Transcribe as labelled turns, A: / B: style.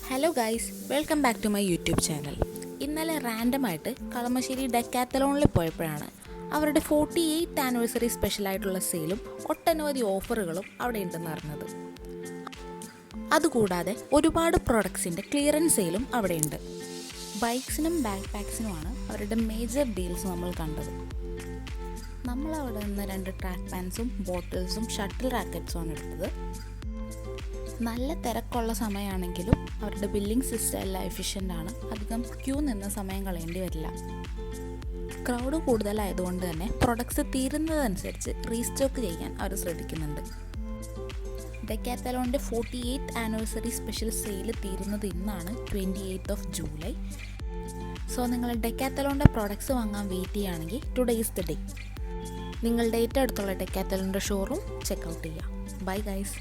A: Hello guys, welcome back to my YouTube channel. ഇന്നലെ റാൻഡമായിട്ട് കളമശ്ശേരി ഡെക്കാത്തലോണിൽ പോയപ്പോഴാണ് അവരുടെ 48th ആനിവേഴ്സറി സ്പെഷ്യലായിട്ടുള്ള സെയിലും ഒട്ടനവധി ഓഫറുകളും അവിടെ ഉണ്ടെന്ന് അറിഞ്ഞത്. അതുകൂടാതെ ഒരുപാട് പ്രൊഡക്ട്സിൻ്റെ ക്ലിയറൻസ് സെയിലും അവിടെയുണ്ട്. ബൈക്സിനും ബാക്ക് പാക്സിനുമാണ് അവരുടെ മേജർ ഡീൽസ് നമ്മൾ കണ്ടത്. നമ്മൾ അവിടെ നിന്ന് 2 ട്രാക്ക് പാൻസും ബോട്ടിൽസും ഷട്ടിൽ റാക്കറ്റ്സുമാണ് എടുത്തത്. നല്ല തിരക്കുള്ള സമയമാണെങ്കിലും അവരുടെ ബില്ലിംഗ് സിസ്റ്റം എല്ലാം എഫിഷ്യൻ്റ് ആണ്. അധികം ക്യൂ നിന്ന് സമയം കളയേണ്ടി വരില്ല. ക്രൗഡ് കൂടുതലായതുകൊണ്ട് തന്നെ പ്രൊഡക്ട്സ് തീരുന്നതനുസരിച്ച് റീസ്റ്റോക്ക് ചെയ്യാൻ അവർ ശ്രദ്ധിക്കുന്നുണ്ട്. ഡെക്കാത്തലോണിൻ്റെ 48th ആനിവേഴ്സറി സ്പെഷ്യൽ സെയിൽ തീരുന്നത് ഇന്നാണ്, 28th ജൂലൈ. സോ നിങ്ങൾ ഡെക്കാത്തലോണിൻ്റെ പ്രോഡക്ട്സ് വാങ്ങാൻ വെയിറ്റ് ചെയ്യുകയാണെങ്കിൽ ടുഡേ ഈസ് ദ ഡേ. നിങ്ങളുടെ ഏറ്റവും അടുത്തുള്ള ഡെക്കാത്തലോണിൻ്റെ ഷോറൂം ചെക്കൗട്ട് ചെയ്യുക. Bye guys.